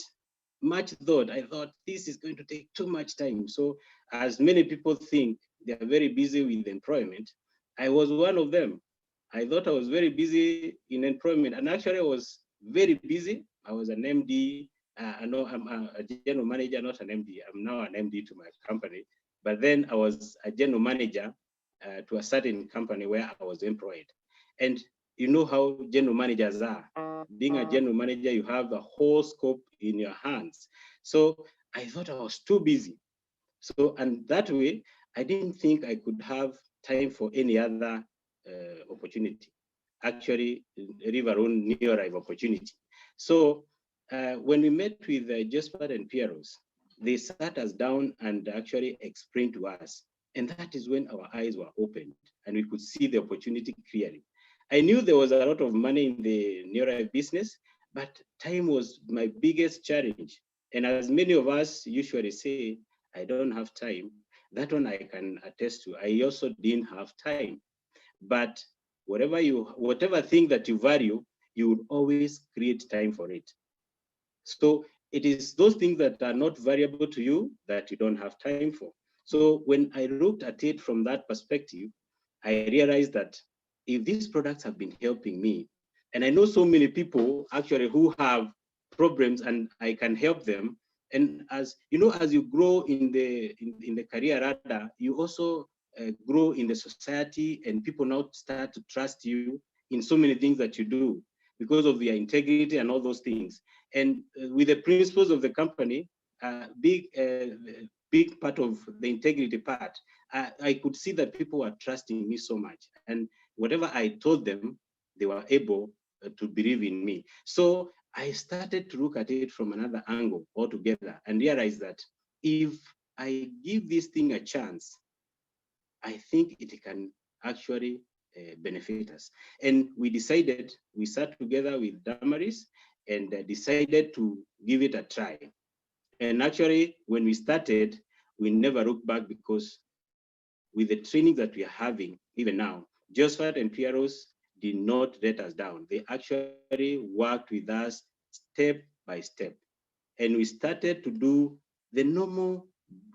much thought. I thought this is going to take too much time. So as many people think they are very busy with employment, I was one of them. I thought I was very busy in employment, and actually I was very busy. I was an MD. I know I'm a general manager, not an MD. I'm now an MD to my company. But then I was a general manager to a certain company where I was employed. And you know how general managers are. Being a general manager, you have the whole scope in your hands. So I thought I was too busy. So, and that way, I didn't think I could have time for any other opportunity. Actually, leave alone new arrive opportunity. So when we met with Josphat and Pearose, they sat us down and actually explained to us. And that is when our eyes were opened and we could see the opportunity clearly. I knew there was a lot of money in the nearby business, but time was my biggest challenge. And as many of us usually say, I don't have time. That one I can attest to. I also didn't have time. But whatever thing that you value, you would always create time for it. So it is those things that are not variable to you that you don't have time for. So when I looked at it from that perspective, I realized that if these products have been helping me, and I know so many people actually who have problems and I can help them. And as you know, as you grow in the career ladder, you also grow in the society, and people now start to trust you in so many things that you do because of your integrity and all those things. And with the principles of the company, big part of the integrity part, I could see that people were trusting me so much. And whatever I told them, they were able to believe in me. So I started to look at it from another angle altogether and realize that if I give this thing a chance, I think it can actually benefit us. And we sat together with Damaris and decided to give it a try. And actually, when we started, we never looked back because with the training that we are having, even now, Josphat and Pearose did not let us down. They actually worked with us step by step. And we started to do the normal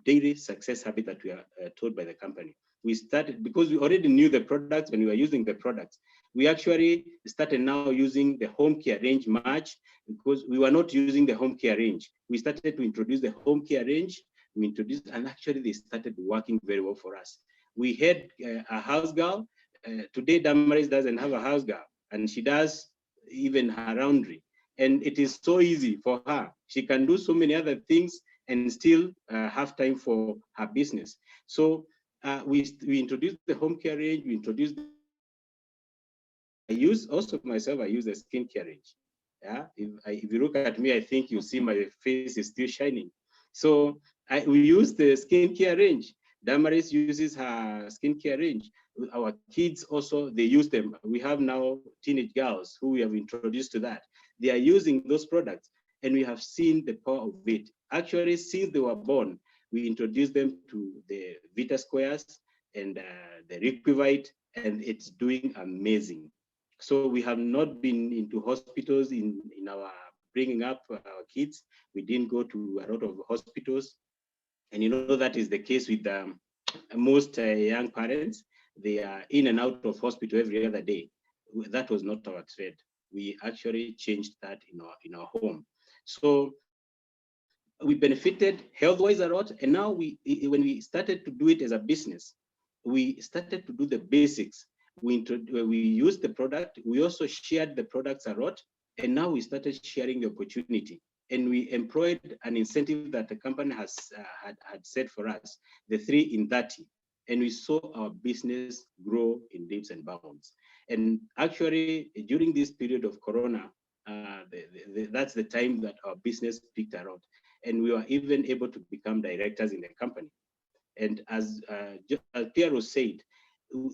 daily success habit that we are told by the company. We started, because we already knew the products when we were using the products, we actually started now using the home care range much because we were not using the home care range. We started to introduce the home care range. We introduced, and actually they started working very well for us. We had a house girl. Today, Damaris doesn't have a house girl, and she does even her laundry. And it is so easy for her. She can do so many other things and still have time for her business. So we introduced the home care range. We introduced. I use also myself. I use the skincare range. Yeah, if you look at me, I think you see my face is still shining. So we use the skincare range. Damaris uses her skincare range. Our kids also, they use them. We have now teenage girls who we have introduced to that. They are using those products, and we have seen the power of it. Actually, since they were born, we introduced them to the Vita Squares and the Requivite, and it's doing amazing. So we have not been into hospitals in our bringing up our kids. We didn't go to a lot of hospitals. And you know that is the case with most young parents. They are in and out of hospital every other day. That was not our trade. We actually changed that in our home. So we benefited health-wise a lot. And now when we started to do it as a business, we started to do the basics. We used the product. We also shared the products a lot. And now we started sharing the opportunity. And we employed an incentive that the company has had set for us, the 3 in 30. And we saw our business grow in leaps and bounds. And actually, during this period of Corona, that's the time that our business peaked a lot. And we were even able to become directors in the company. And as Pearose said,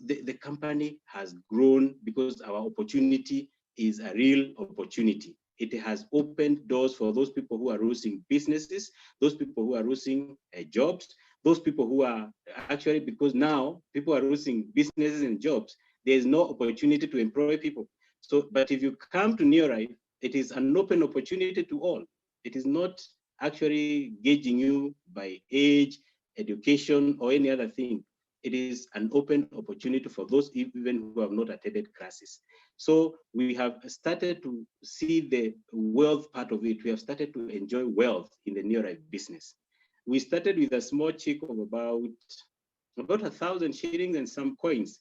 the company has grown because our opportunity is a real opportunity. It has opened doors for those people who are losing businesses, those people who are losing jobs, those people who are actually, because now people are losing businesses and jobs, there's no opportunity to employ people. So, but if you come to Neorive, it is an open opportunity to all. It is not actually gauging you by age, education, or any other thing. It is an open opportunity for those even who have not attended classes. So we have started to see the wealth part of it. We have started to enjoy wealth in the Neorive business. We started with a small check of about 1,000 shillings and some coins.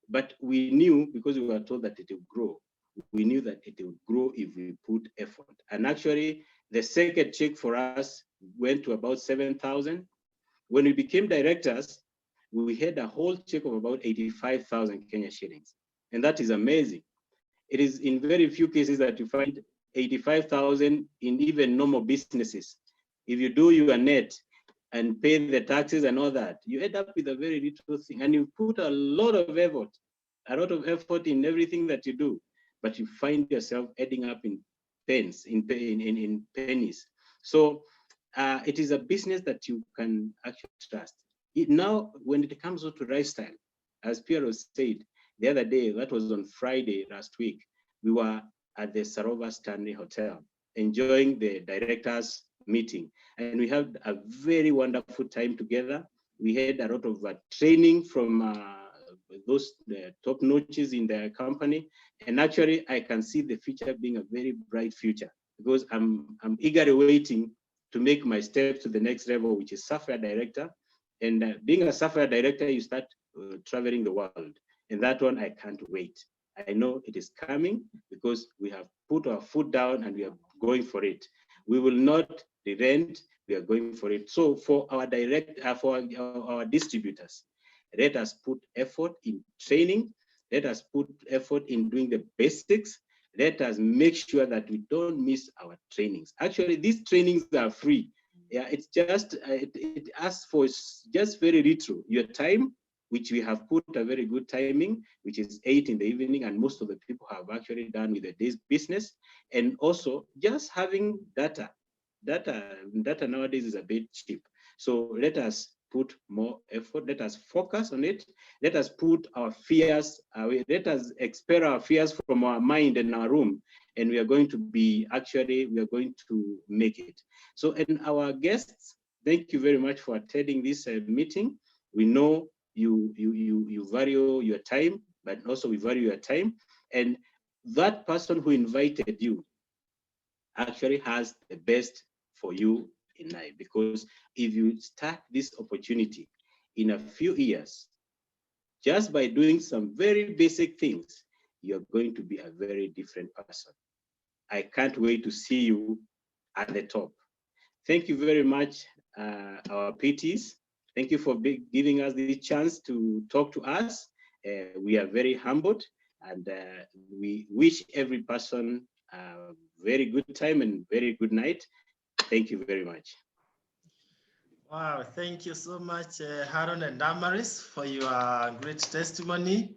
But we knew, because we were told that it would grow, we knew that it would grow if we put effort. And actually, the second check for us went to about 7,000. When we became directors, we had a whole check of about 85,000 Kenya shillings. And that is amazing. It is in very few cases that you find 85,000 in even normal businesses. If you do your net and pay the taxes and all that, you end up with a very little thing, and you put a lot of effort in everything that you do, but you find yourself adding up in pence, in pennies. So it is a business that you can actually trust. Now, when it comes to lifestyle, as Pearose said the other day, that was on Friday last week, we were at the Sarova Stanley Hotel enjoying the directors meeting, and we had a very wonderful time together. We had a lot of training from those top notches in the company, and actually I can see the future being a very bright future, because I'm eagerly waiting to make my step to the next level, which is software director. And being a software director, you start traveling the world, and that one I can't wait. I know it is coming because we have put our foot down and we are going for it. We will not relent, we are going for it. So for our our distributors, let us put effort in training, let us put effort in doing the basics, let us make sure that we don't miss our trainings. Actually, these trainings are free. Yeah, it's just, it asks for just very little, your time, which we have put a very good timing, which is 8 in the evening, and most of the people have actually done with the day's business. And also just having data. Data nowadays is a bit cheap. So let us put more effort, let us focus on it, let us put our fears away, let us expel our fears from our mind and our room, and we are going to make it. So, and our guests, thank you very much for attending this meeting. We know you value your time, but also we value your time. And that person who invited you actually has the best for you in life, because if you start this opportunity in a few years, just by doing some very basic things, you're going to be a very different person. I can't wait to see you at the top. Thank you very much, our PTs. Thank you for giving us the chance to talk to us. We are very humbled, and we wish every person a very good time and very good night. Thank you very much. Wow, thank you so much, Haron and Damaris, for your great testimony.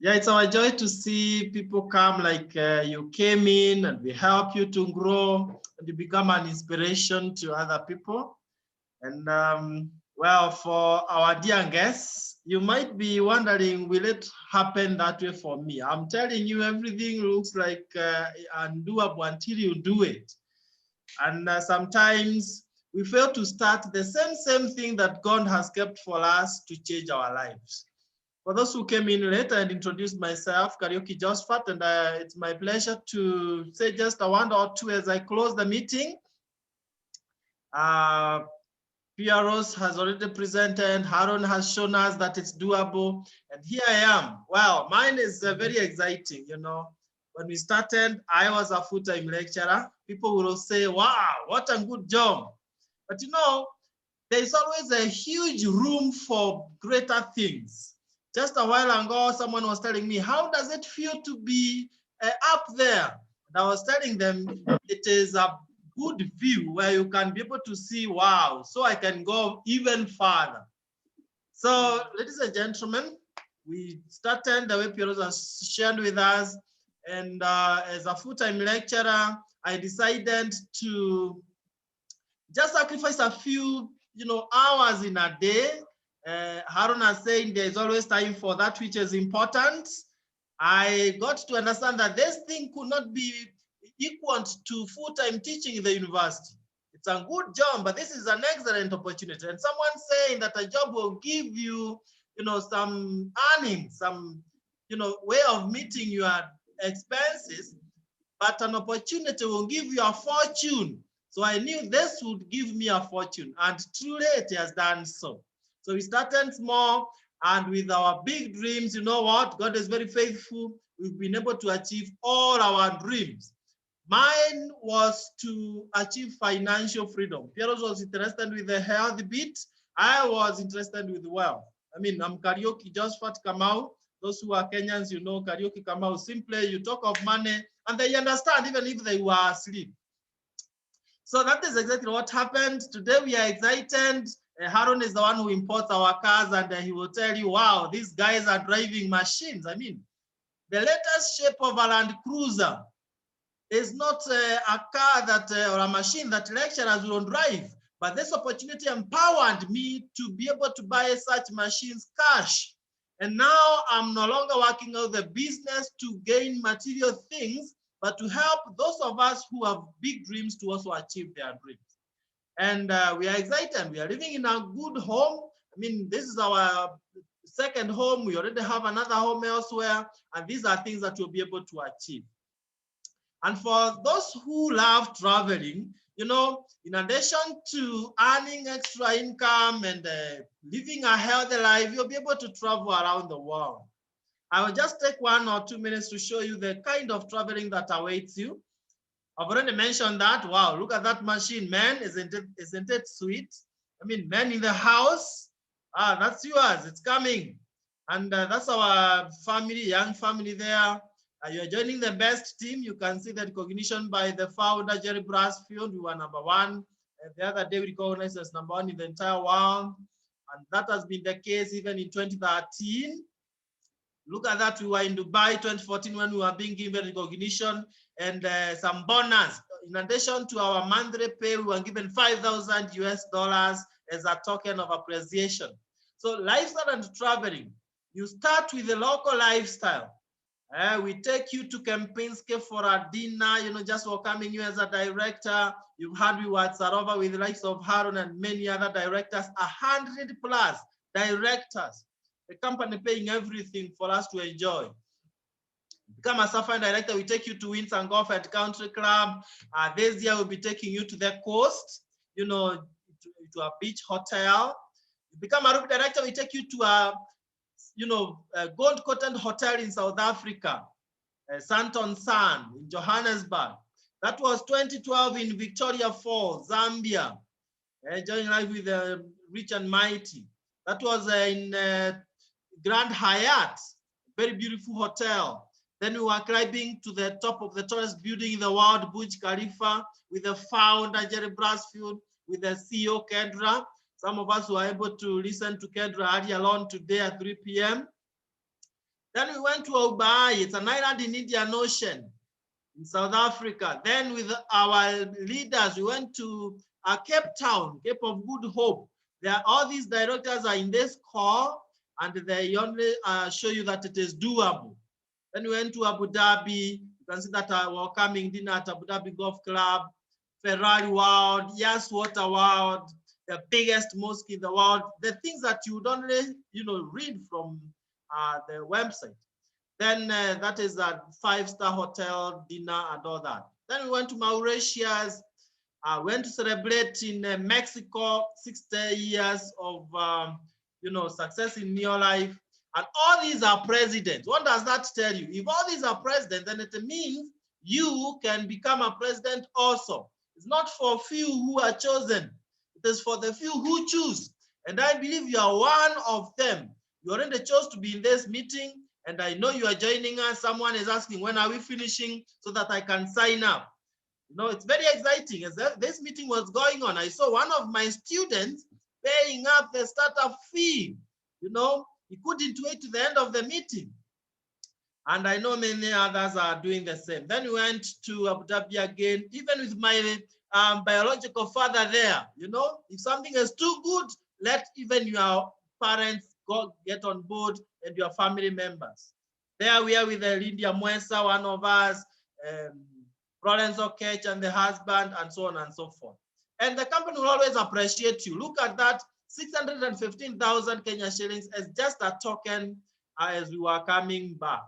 Yeah, it's our joy to see people come like you came in, and we help you to grow and you become an inspiration to other people. And well, for our dear guests, you might be wondering, will it happen that way for me? I'm telling you, everything looks like undoable until you do it. And sometimes we fail to start the same thing that God has kept for us to change our lives. For those who came in later, and introduced myself, Karaoke Josphat, and it's my pleasure to say just a word or two as I close the meeting. Pearose has already presented, Haron has shown us that it's doable, and here I am. Wow, mine is very exciting, you know. When we started, I was a full-time lecturer. People will say, wow, what a good job. But you know, there's always a huge room for greater things. Just a while ago, someone was telling me, how does it feel to be up there? And I was telling them, it is a good view where you can be able to see, wow, so I can go even farther. So, ladies and gentlemen, we started the way Pearose has shared with us, and as a full-time lecturer, I decided to just sacrifice a few, hours in a day. Haron is saying there is always time for that which is important. I got to understand that this thing could not be equal to full-time teaching in the university. It's a good job, but this is an excellent opportunity. And someone saying that a job will give you, some earnings, some, way of meeting your expenses, but an opportunity will give you a fortune. So I knew this would give me a fortune, and truly it has done so. So we started small, and with our big dreams, you know what? God is very faithful. We've been able to achieve all our dreams. Mine was to achieve financial freedom. Pearose was interested with the health bit. I was interested with wealth. I mean, I'm Karaoke Josphat Kamau. Those who are Kenyans, you know, karaoke come out simply, you talk of money, and they understand even if they were asleep. So that is exactly what happened. Today we are excited. Haron is the one who imports our cars, and he will tell you, wow, these guys are driving machines. I mean, the latest shape of a Land Cruiser is not a car that or a machine that lecturers will drive, but this opportunity empowered me to be able to buy such machines cash. And now I'm no longer working out the business to gain material things, but to help those of us who have big dreams to also achieve their dreams. And we are excited. We are living in a good home. I mean, this is our second home. We already have another home elsewhere. And these are things that we'll be able to achieve. And for those who love traveling, you know, in addition to earning extra income and living a healthy life, you'll be able to travel around the world. I will just take 1 or 2 minutes to show you the kind of traveling that awaits you. I've already mentioned that. Wow, look at that machine, man. Isn't it sweet? I mean, man in the house. That's yours. It's coming. And that's our family, young family there. You're joining the best team. You can see the recognition by the founder, Jerry Brasfield. We were #1. The other day, we recognized as #1 in the entire world. And that has been the case even in 2013. Look at that. We were in Dubai 2014 when we were being given recognition and some bonus. In addition to our monthly pay, we were given $5,000 US as a token of appreciation. So lifestyle and traveling, you start with the local lifestyle. We take you to Kempinski for a dinner, you know, just welcoming you as a director. You've had we were at Sarova with the likes of Haron and many other directors, 100+ directors. The company paying everything for us to enjoy. Become a Sapphire director, we take you to Windsor Golf and Country Club. This year we'll be taking you to the coast, you know, to a beach hotel. You become a Ruby director, we take you to a, you know, a Gold Cotton Hotel in South Africa, Santon San in Johannesburg. That was 2012 in Victoria Falls, Zambia. Enjoying life with the rich and mighty. That was in Grand Hyatt, very beautiful hotel. Then we were climbing to the top of the tallest building in the world, Burj Khalifa, with the founder, Jerry Brasfield, with the CEO, Kendra. Some of us were able to listen to Kendra earlier on today at 3 p.m. Then we went to Obai. It's an island in Indian Ocean in South Africa. Then with our leaders, we went to Cape Town, Cape of Good Hope. All these directors are in this call, and they only show you that it is doable. Then we went to Abu Dhabi. You can see that our welcoming dinner at Abu Dhabi Golf Club, Ferrari World, Yes Water World, the biggest mosque in the world. The things that you would only, you know, read from the website. Then that is a 5-star hotel dinner and all that. Then we went to Mauritius. Went to celebrate in Mexico 60 years of you know, success in your life. And all these are presidents. What does that tell you? If all these are presidents, then it means you can become a president also. It's not for few who are chosen. It is for the few who choose. And I believe you are one of them. You already chose to be in this meeting, and I know you are joining us. Someone is asking, when are we finishing so that I can sign up? You know, it's very exciting. As this meeting was going on, I saw one of my students paying up the startup fee. You know, he couldn't wait to the end of the meeting. And I know many others are doing the same. Then we went to Abu Dhabi again, even with my biological father there. You know, if something is too good, let even your parents go get on board and your family members. There we are with Lydia Mwesa, one of us, Florence Okech and the husband, and so on and so forth. And the company will always appreciate you. Look at that, 615,000 Kenya shillings as just a token as we were coming back.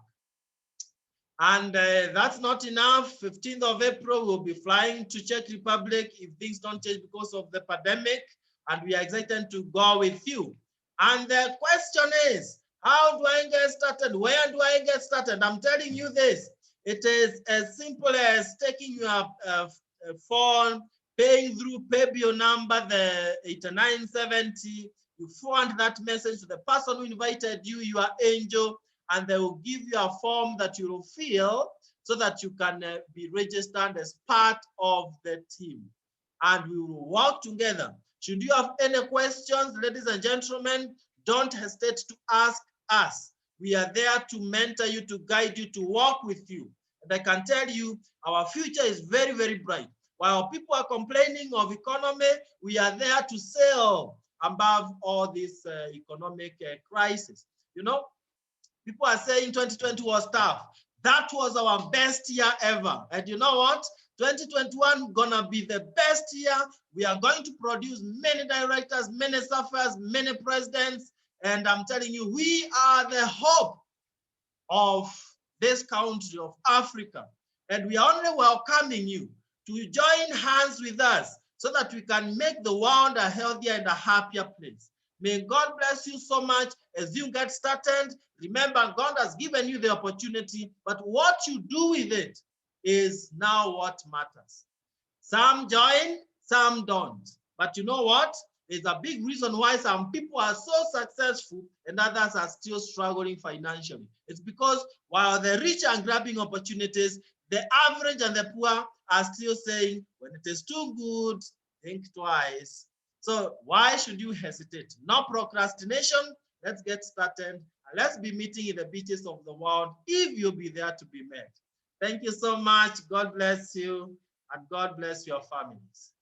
And that's not enough. 15th of April, we'll be flying to Czech Republic if things don't change because of the pandemic. And we are excited to go with you. And the question is, how do I get started? Where do I get started? I'm telling you this. It is as simple as taking your phone, paying through paybill number, the 8970. You forward that message to the person who invited you, your angel, and they will give you a form that you will fill so that you can be registered as part of the team. And we will work together. Should you have any questions, ladies and gentlemen, don't hesitate to ask us. We are there to mentor you, to guide you, to walk with you. And I can tell you, our future is very, very bright. While people are complaining of economy, we are there to sail above all this economic crisis. You know, people are saying 2020 was tough. That was our best year ever. And you know what? 2021 gonna be the best year. We are going to produce many directors, many staffers, many presidents. And I'm telling you, we are the hope of this country of Africa. And we are only welcoming you to join hands with us so that we can make the world a healthier and a happier place. May God bless you so much as you get started. Remember, God has given you the opportunity, but what you do with it is now what matters. Some join, some don't. But you know what? There's a big reason why some people are so successful and others are still struggling financially. It's because while the rich are grabbing opportunities, the average and the poor are still saying, when it is too good, think twice. So why should you hesitate? No procrastination. Let's get started. And let's be meeting in the beaches of the world if you'll be there to be met. Thank you so much. God bless you, and God bless your families.